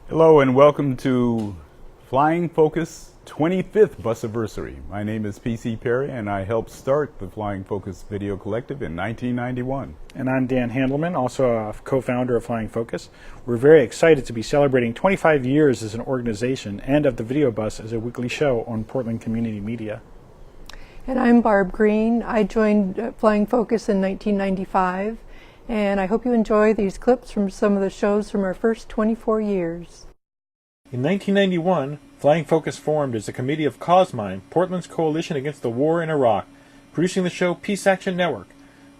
Hello and welcome to Flying Focus 25th Busiversary. My name is PC Peri and I helped start the Flying Focus Video Collective in 1991. And I'm Dan Handelman, also a co-founder of Flying Focus. We're very excited to be celebrating 25 years as an organization and of the Video Bus as a weekly show on Portland Community Media. And I'm Barb Greene. I joined Flying Focus in 1995. And I hope you enjoy these clips from some of the shows from our first 24 years. In 1991, Flying Focus formed as a committee of CauseMine, Portland's coalition against the war in Iraq, producing the show Peace Action Network.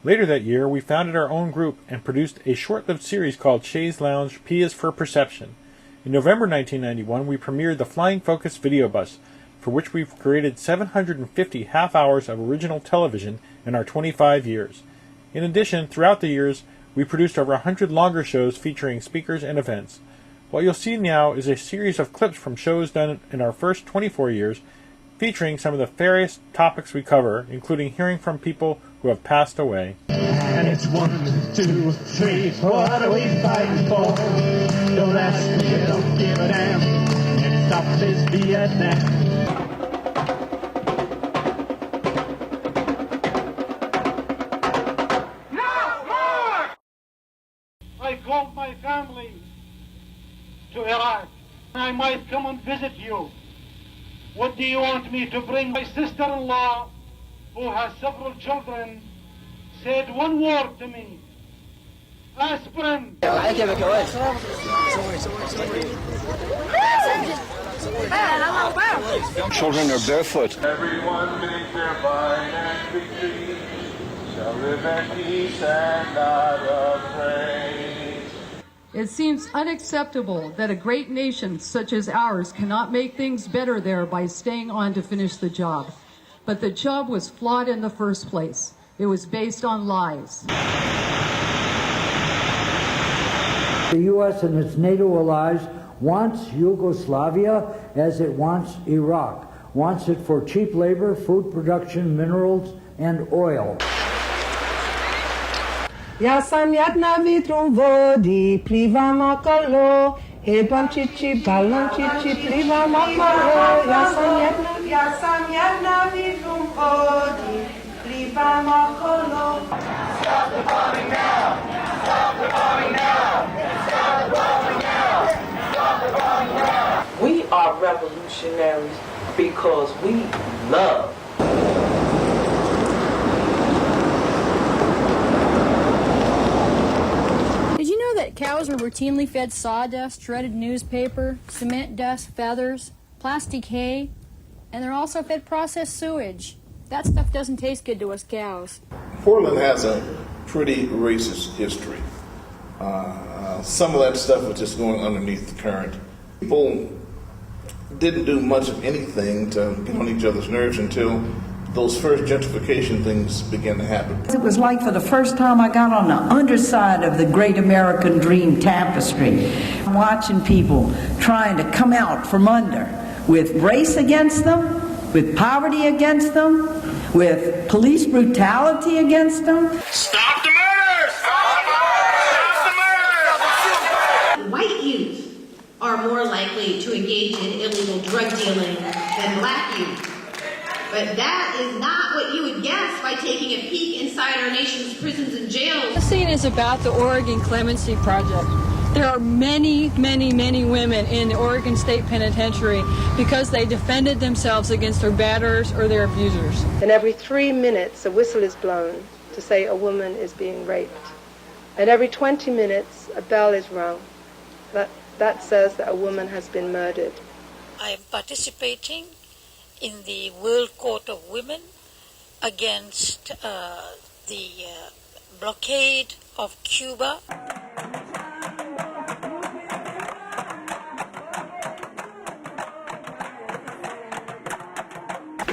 Later that year, we founded our own group and produced a short-lived series called Shays Lounge, P is for Perception. In November 1991, we premiered the Flying Focus Video Bus, for which we've created 750 half hours of original television in our 25 years. In addition, throughout the years, we produced over 100 longer shows featuring speakers and events. What you'll see now is a series of clips from shows done in our first 24 years, featuring some of the various topics we cover, including hearing from people who have passed away. And it's 1, 2, 3, what are we fighting for? Don't ask me, don't give a damn. Next stop is Viet Nam. I called my family to Iraq. I might come and visit you. What do you want me to bring? My sister-in-law, who has several children, said one word to me. Aspirin. Children are barefoot. Everyone make their vine and victory shall live at peace and not afraid. It seems unacceptable that a great nation such as ours cannot make things better there by staying on to finish the job. But the job was flawed in the first place. It was based on lies. The U.S. and its NATO allies wants Yugoslavia as it wants Iraq, wants it for cheap labor, food production, minerals, and oil. Ja sam jedna vitrum vodi, plivam okolo, hebam čiči, balon čiči, plivam okolo. Ja sam jedna vitrum vodi, plivam okolo. Stop the bombing now! Stop the bombing now! Stop the bombing now! Stop the bombing now! We are revolutionaries because we love. That cows are routinely fed sawdust, shredded newspaper, cement dust, feathers, plastic hay, and they're also fed processed sewage. That stuff doesn't taste good to us cows. Portland has a pretty racist history. Some of that stuff was just going underneath the current. People didn't do much of anything to get on each other's nerves until those first gentrification things began to happen. It was like for the first time I got on the underside of the great American dream tapestry, watching people trying to come out from under with race against them, with poverty against them, with police brutality against them. Stop the murders! Stop the murders! White youth are more likely to engage in illegal drug dealing than black youth. But that is not what you would guess by taking a peek inside our nation's prisons and jails. This scene is about the Oregon Clemency Project. There are many, many, many women in the Oregon State Penitentiary because they defended themselves against their batterers or their abusers. And every 3 minutes, a whistle is blown to say a woman is being raped. And every 20 minutes, a bell is rung. That says that a woman has been murdered. I am participating in the World Court of Women against the blockade of Cuba.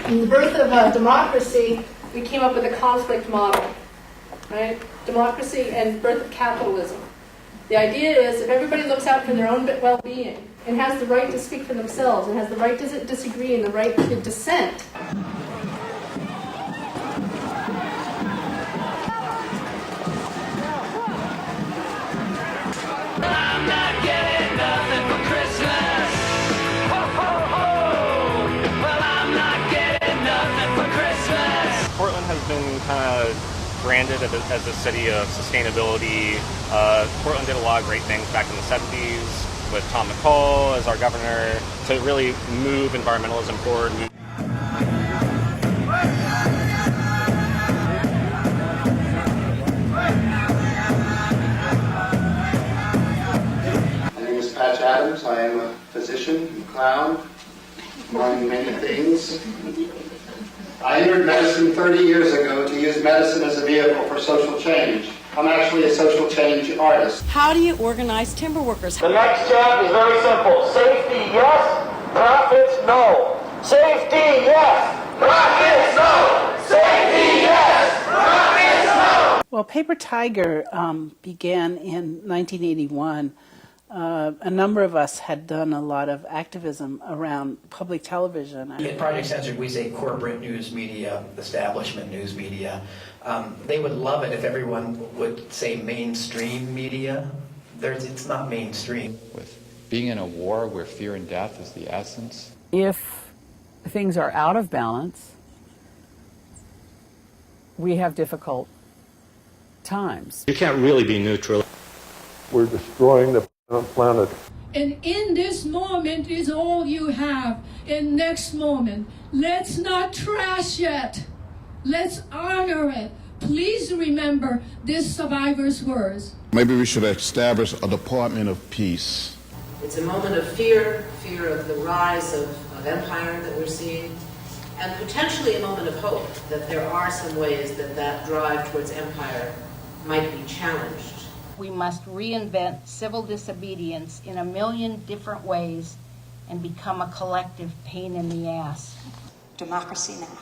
In the birth of democracy, we came up with a conflict model, right? Democracy and birth of capitalism. The idea is if everybody looks out for their own well-being, and has the right to speak for themselves, and has the right to disagree and the right to dissent. I'm not getting nothing for Christmas. branded as a city of sustainability. Portland did a lot of great things back in the 70s with Tom McCall as our governor to really move environmentalism forward. Adams. I am a physician, a clown, among many things. I entered medicine 30 years ago to use medicine as a vehicle for social change. I'm actually a social change artist. How do you organize timber workers? The next step is very simple. Safety, yes. Profits, no. Safety, yes. Profits, no. Safety, yes. Profits, no. Well, Paper Tiger began in 1981. A number of us had done a lot of activism around public television. In Project Censored, we say corporate news media, establishment news media. They would love it if everyone would say mainstream media. It's not mainstream. With being in a war where fear and death is the essence. If things are out of balance, we have difficult times. You can't really be neutral. We're destroying the planet. And in this moment is all you have. And next moment, let's not trash it. Let's honor it. Please remember this survivor's words. Maybe we should establish a Department of Peace. It's a moment of fear of the rise of empire that we're seeing, and potentially a moment of hope that there are some ways that drive towards empire might be challenged. We must reinvent civil disobedience in a million different ways and become a collective pain in the ass. Democracy now.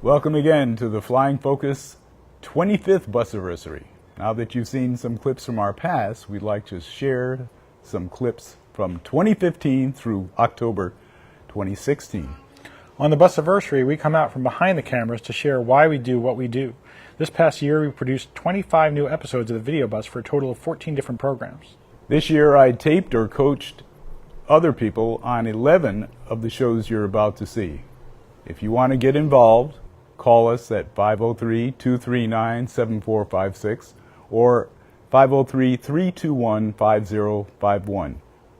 Welcome again to the Flying Focus 25th Busiversary. Now that you've seen some clips from our past, we'd like to share some clips from 2015 through October 2016. On the Busiversary, we come out from behind the cameras to share why we do what we do. This past year, we produced 25 new episodes of the Video Bus for a total of 14 different programs. This year, I taped or coached other people on 11 of the shows you're about to see. If you want to get involved, call us at 503-239-7456 or 503-321-5051,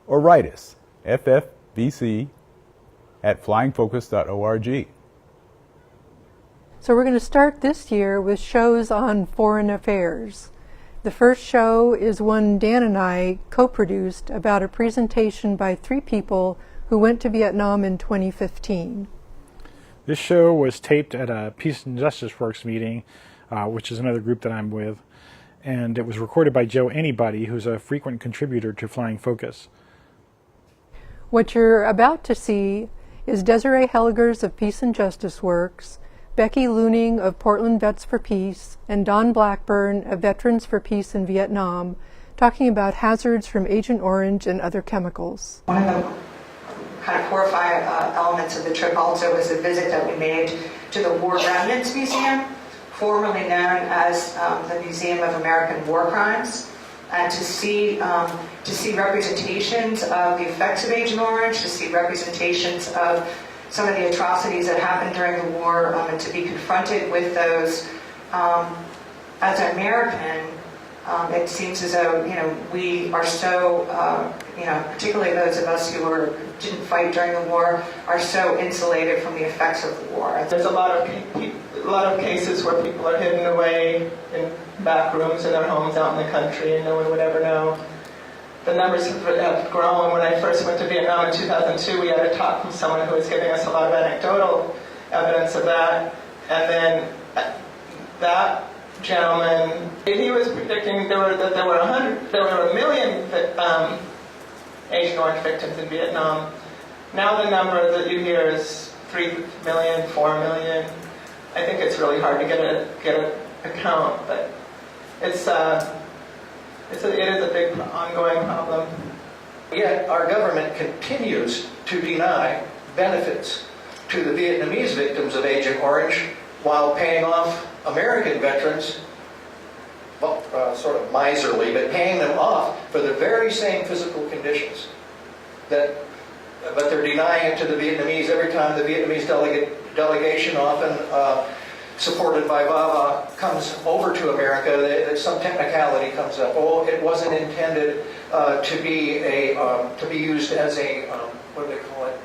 or write us, ffbc@flyingfocus.org. So we're going to start this year with shows on foreign affairs. The first show is one Dan and I co-produced about a presentation by 3 people who went to Vietnam in 2015. This show was taped at a Peace and Justice Works meeting, which is another group that I'm with, and it was recorded by Joe Anybody, who's a frequent contributor to Flying Focus. What you're about to see is Desiree Helgers of Peace and Justice Works, Becky Looning of Portland Vets for Peace, and Don Blackburn of Veterans for Peace in Vietnam, talking about hazards from Agent Orange and other chemicals. One of the kind of horrifying elements of the trip also was a visit that we made to the War Remnants Museum, formerly known as the Museum of American War Crimes, and to see representations of the effects of Agent Orange, to see representations of some of the atrocities that happened during the war, and to be confronted with those. As an American, it seems as though we are so, particularly those of us who didn't fight during the war, are so insulated from the effects of the war. There's a lot of cases where people are hidden away in back rooms in their homes out in the country, and no one would ever know. The numbers have grown. When I first went to Vietnam in 2002, we had a talk from someone who was giving us a lot of anecdotal evidence of that. And then that gentleman, he was predicting that there were a million Agent Orange victims in Vietnam. Now the number that you hear is 3 million, 4 million. I think it's really hard to get a count, but it is a big ongoing problem. Yet our government continues to deny benefits to the Vietnamese victims of Agent Orange while paying off American veterans, well, sort of miserly, but paying them off for the very same physical conditions. But they're denying it to the Vietnamese every time the Vietnamese delegation often supported by VAVA comes over to America, some technicality comes up. Oh, it wasn't intended to be used as a what do they call it?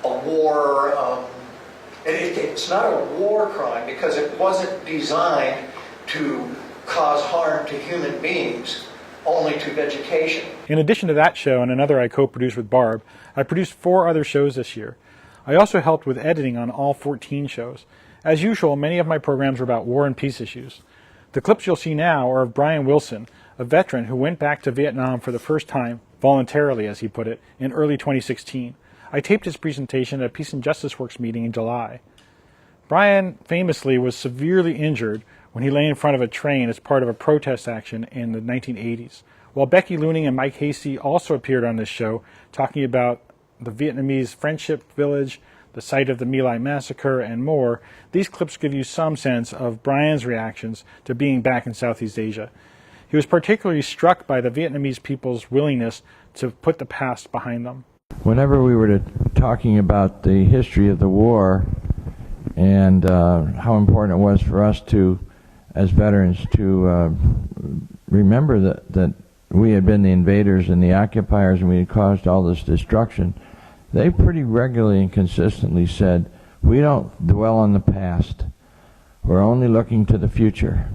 A war. It's not a war crime because it wasn't designed to cause harm to human beings, only to vegetation. In addition to that show and another I co-produced with Barb, I produced 4 other shows this year. I also helped with editing on all 14 shows. As usual, many of my programs are about war and peace issues. The clips you'll see now are of Brian Willson, a veteran who went back to Vietnam for the first time, voluntarily as he put it, in early 2016. I taped his presentation at a Peace and Justice Works meeting in July. Brian famously was severely injured when he lay in front of a train as part of a protest action in the 1980s. While Becky Looning and Mike Hasty also appeared on this show, talking about the Vietnamese Friendship Village, the site of the My Lai massacre, and more, these clips give you some sense of Brian's reactions to being back in Southeast Asia. He was particularly struck by the Vietnamese people's willingness to put the past behind them. Whenever we were talking about the history of the war and how important it was for us to, as veterans, to remember that we had been the invaders and the occupiers and we had caused all this destruction, they pretty regularly and consistently said, we don't dwell on the past. We're only looking to the future.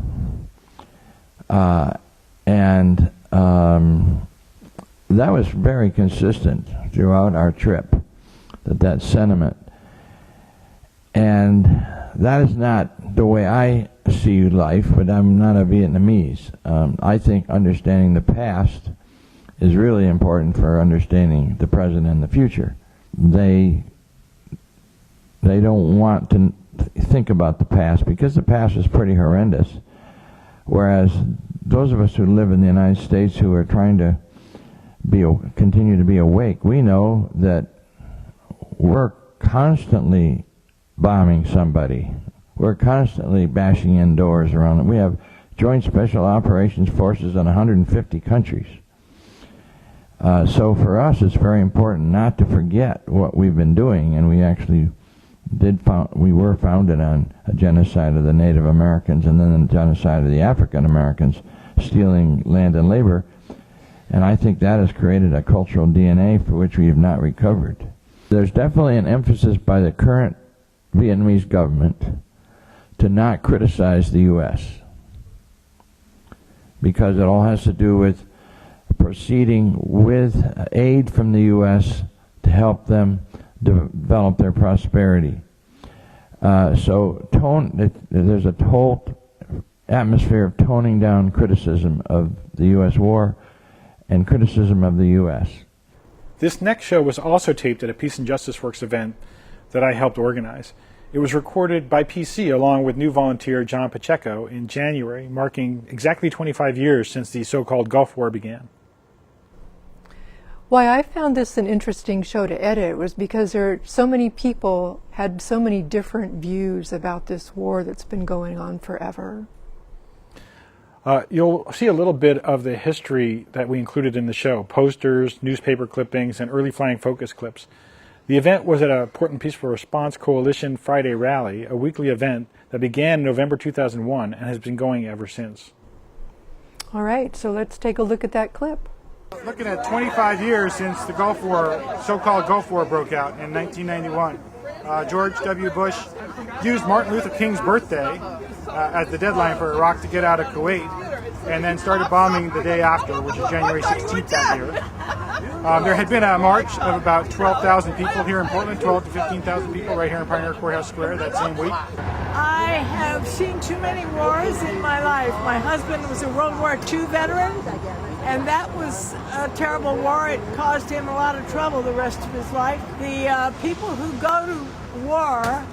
That was very consistent throughout our trip, that sentiment. And that is not the way I see life, but I'm not a Vietnamese. I think understanding the past is really important for understanding the present and the future. They don't want to think about the past because the past is pretty horrendous. Whereas those of us who live in the United States who are trying to continue to be awake, we know that we're constantly bombing somebody. We're constantly bashing in doors around it. We have Joint Special Operations Forces in 150 countries. So for us, it's very important not to forget what we've been doing, and we actually we were founded on a genocide of the Native Americans and then a genocide of the African Americans, stealing land and labor. And I think that has created a cultural DNA for which we have not recovered. There's definitely an emphasis by the current Vietnamese government to not criticize the U.S. because it all has to do with proceeding with aid from the U.S. to help them develop their prosperity. There's a whole atmosphere of toning down criticism of the U.S. war and criticism of the U.S. This next show was also taped at a Peace and Justice Works event that I helped organize. It was recorded by PC along with new volunteer John Pacheco in January, marking exactly 25 years since the so-called Gulf War began. Why I found this an interesting show to edit was because so many people had so many different views about this war that's been going on forever. You'll see a little bit of the history that we included in the show, posters, newspaper clippings, and early flying focus clips. The event was at a Portland Peaceful Response Coalition Friday Rally, a weekly event that began in November 2001 and has been going ever since. All right, so let's take a look at that clip. Looking at 25 years since the Gulf War, so-called Gulf War, broke out in 1991. George W. Bush used Martin Luther King's birthday as the deadline for Iraq to get out of Kuwait, and then started bombing the day after, which is January 16th that year. There had been a march of about 12,000 people here in Portland, 12 to 15,000 people right here in Pioneer Courthouse Square that same week. I have seen too many wars in my life. My husband was a World War II veteran, and that was a terrible war. It caused him a lot of trouble the rest of his life. The people who go to war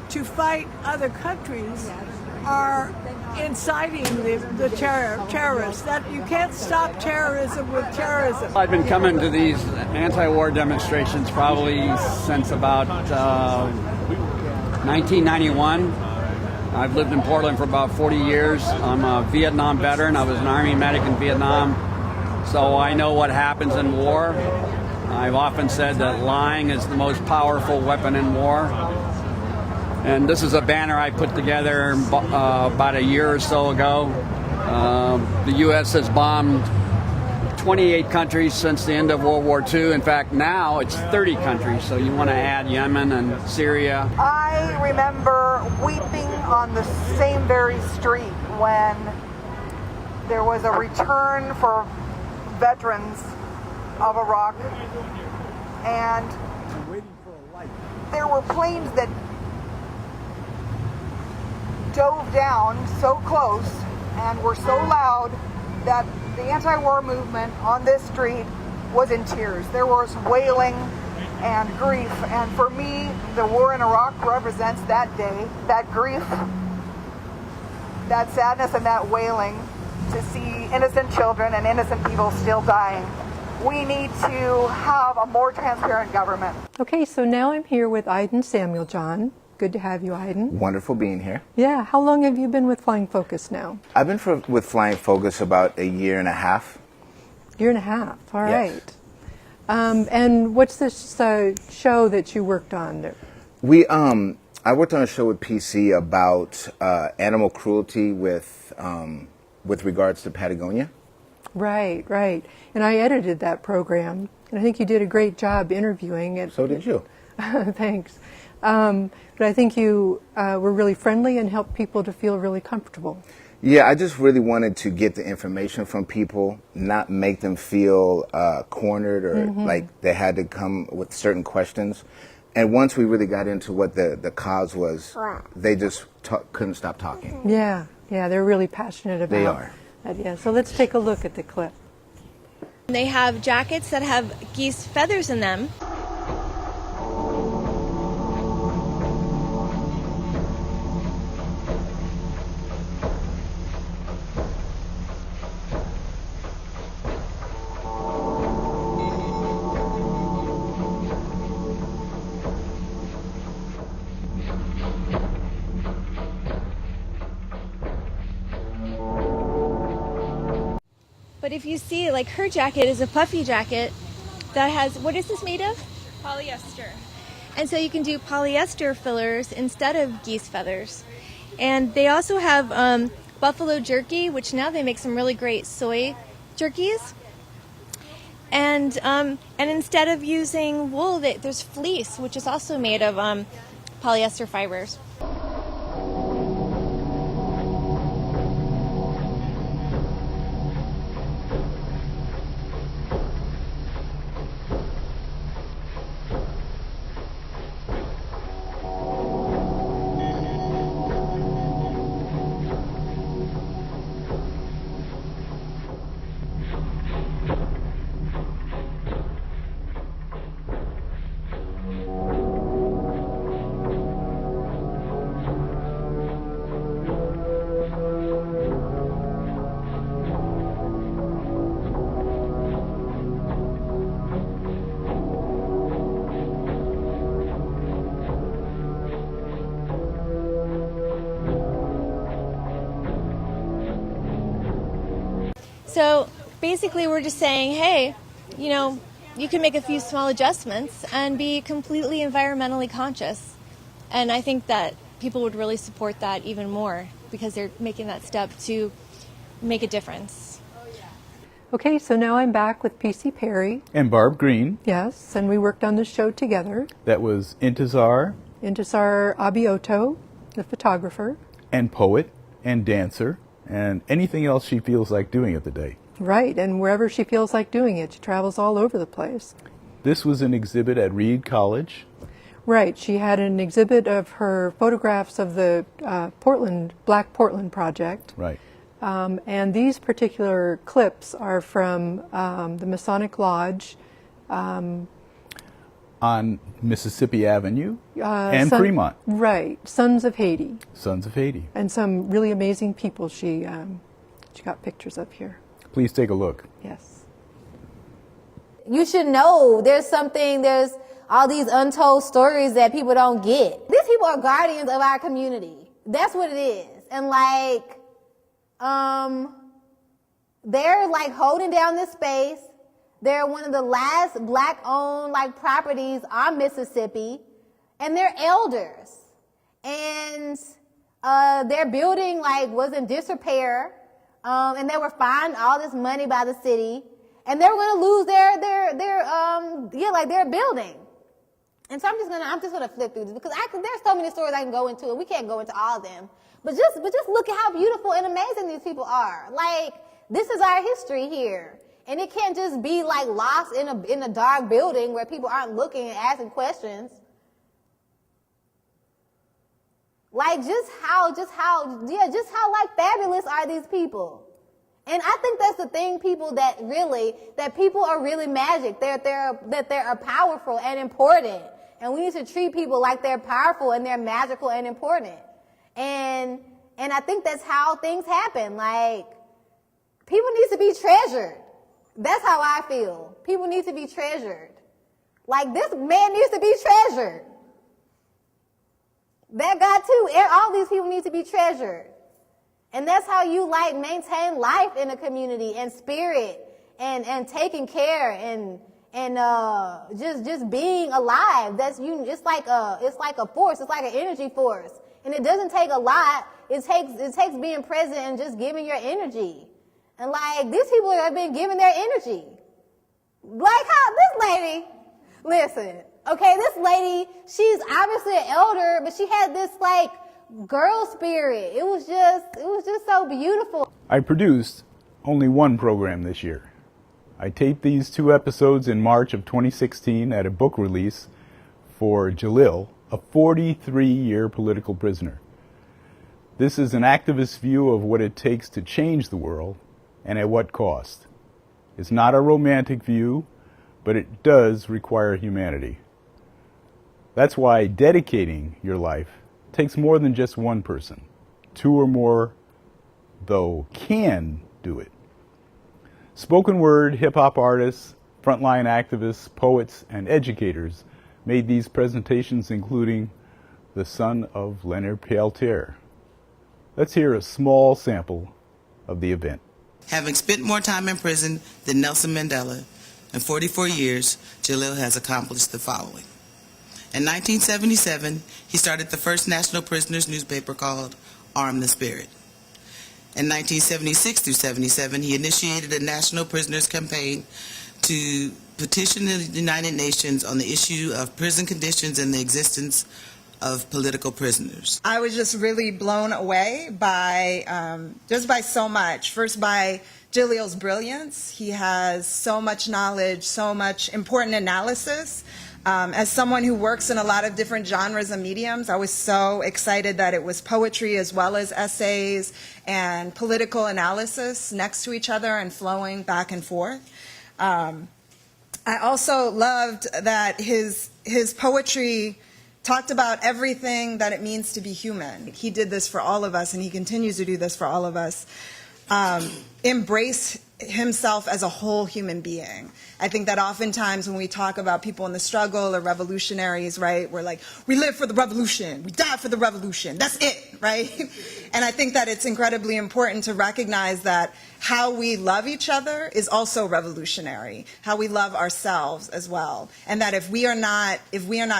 to fight other countries are inciting the terrorists. That you can't stop terrorism with terrorism. I've been coming to these anti-war demonstrations probably since about 1991. I've lived in Portland for about 40 years. I'm a Vietnam veteran. I was an Army medic in Vietnam, so I know what happens in war. I've often said that lying is the most powerful weapon in war. And this is a banner I put together about a year or so ago. The U.S. has bombed 28 countries since the end of World War II. In fact, now it's 30 countries, so you want to add Yemen and Syria. I remember weeping on the same very street when there was a return for veterans of Iraq, and there were planes that dove down so close and were so loud that the anti-war movement on this street was in tears. There was wailing and grief, and for me, the war in Iraq represents that day, that grief, that sadness, and that wailing to see innocent children and innocent people still dying. We need to have a more transparent government. Okay, so now I'm here with Aiden Samuel John. Good to have you, Aiden. Wonderful being here. Yeah, how long have you been with Flying Focus now? I've been with Flying Focus about a year and a half. Year and a half, all Yes. right. And what's this show that you worked on? I worked on a show with PC about animal cruelty with regards to Patagonia. Right, right. And I edited that program, and I think you did a great job interviewing it. So did you. Thanks. But I think you were really friendly and helped people to feel really comfortable. Yeah, I just really wanted to get the information from people, not make them feel cornered or like they had to come with certain questions. And once we really got into what the cause was, they just couldn't stop talking. Yeah, yeah, they're really passionate about They are. that. Yeah, so let's take a look at the clip. They have jackets that have geese feathers in them. But if you see, like, her jacket is a puffy jacket that has, what is this made of? Polyester. And so you can do polyester fillers instead of geese feathers. And they also have buffalo jerky, which now they make some really great soy jerkies. And instead of using wool, there's fleece, which is also made of polyester fibers. So basically we're just saying, hey, you know, you can make a few small adjustments and be completely environmentally conscious. And I think that people would really support that even more because they're making that step to make a difference. Okay, so now I'm back with PC Peri. And Barb Greene. Yes, and we worked on this show together. That was Intisar. Intisar Abioto, the photographer. And poet and dancer and anything else she feels like doing at the day. Right, and wherever she feels like doing it, she travels all over the place. This was an exhibit at Reed College. Right, she had an exhibit of her photographs of the Black Portland Project. Right. And these particular clips are from the Masonic Lodge. On Mississippi Avenue and Fremont. Right, Sons of Haiti. Sons of Haiti. And some really amazing people she got pictures of here. Please take a look. Yes. You should know there's all these untold stories that people don't get. These people are guardians of our community. That's what it is. And they're like holding down this space. They're one of the last black-owned properties on Mississippi, and they're elders. and their building was in disrepair, and they were fined all this money by the city, and they were going to lose their building. And so I'm just gonna flip through this because there's so many stories I can go into, and we can't go into all of them. But just look at how beautiful and amazing these people are. This is our history here, and it can't just be lost in a dark building where people aren't looking and asking questions. Just how fabulous are these people? And I think that's the thing, that people are really magic. That they're powerful and important. And we need to treat people like they're powerful and they're magical and important. And I think that's how things happen. People need to be treasured. That's how I feel. People need to be treasured. This man needs to be treasured. That guy too. All these people need to be treasured. And that's how you maintain life in a community and spirit and taking care and just being alive. It's like a force. It's like an energy force. And it doesn't take a lot. It takes being present and just giving your energy. And these people have been giving their energy. How this lady, listen, okay, this lady, she's obviously an elder, but she had this girl spirit. It was just so beautiful. I produced only one program this year. I taped these 2 episodes in March of 2016 at a book release for Jalil, a 43-year political prisoner. This is an activist view of what it takes to change the world and at what cost. It's not a romantic view, but it does require humanity. That's why dedicating your life takes more than just one person. 2 or more, though, can do it. Spoken word, hip-hop artists, frontline activists, poets, and educators made these presentations, including the son of Leonard Peltier. Let's hear a small sample of the event. Having spent more time in prison than Nelson Mandela, in 44 years, Jalil has accomplished the following. In 1977, he started the first national prisoners newspaper called Arm the Spirit. In 1976 through 77, he initiated a national prisoners campaign to petition the United Nations on the issue of prison conditions and the existence of political prisoners. I was just really blown away by so much. First, by Jalil's brilliance. He has so much knowledge, so much important analysis. As someone who works in a lot of different genres and mediums, I was so excited that it was poetry as well as essays and political analysis next to each other and flowing back and forth. I also loved that his poetry talked about everything that it means to be human. He did this for all of us, and he continues to do this for all of us. Embrace himself as a whole human being. I think that oftentimes when we talk about people in the struggle or revolutionaries, right, we're like, we live for the revolution, we die for the revolution, that's it, right? And I think that it's incredibly important to recognize that how we love each other is also revolutionary, how we love ourselves as well. And that if we are not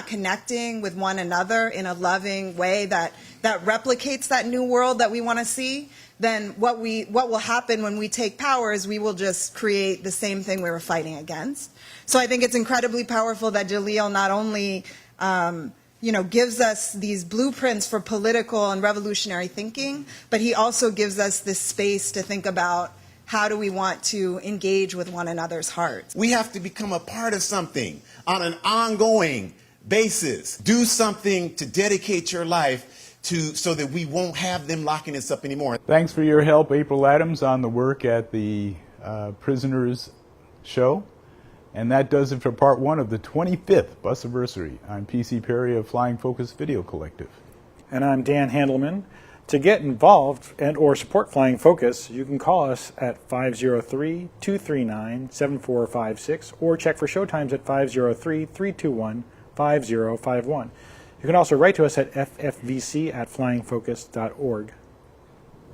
connecting with one another in a loving way that replicates that new world that we want to see, then what will happen when we take power is we will just create the same thing we were fighting against. So I think it's incredibly powerful that Jalil not only gives us these blueprints for political and revolutionary thinking, but he also gives us this space to think about how do we want to engage with one another's hearts. We have to become a part of something on an ongoing basis. Do something to dedicate your life so that we won't have them locking us up anymore. Thanks for your help, April Adams, on the work at the Prisoners Show. And that does it for part 1 of the 25th Busiversary. I'm PC Peri of Flying Focus Video Collective. And I'm Dan Handelman. To get involved and or support Flying Focus, you can call us at 503-239-7456 or check for showtimes at 503-321-5051. You can also write to us at ffvc@flyingfocus.org.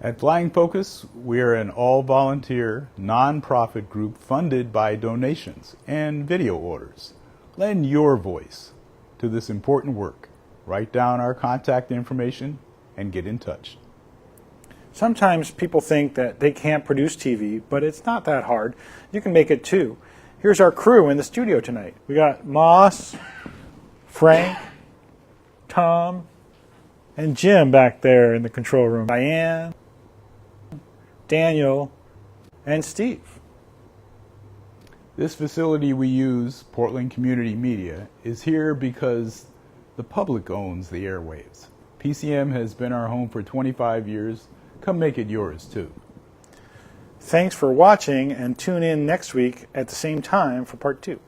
At Flying Focus, we're an all-volunteer, non-profit group funded by donations and video orders. Lend your voice to this important work. Write down our contact information and get in touch. Sometimes people think that they can't produce TV, but it's not that hard. You can make it too. Here's our crew in the studio tonight. We got Moss, Frank, Tom, and Jim back there in the control room. Diane, Daniel, and Steve. This facility we use, Portland Community Media, is here because the public owns the airwaves. PCM has been our home for 25 years. Come make it yours too. Thanks for watching, and tune in next week at the same time for part 2.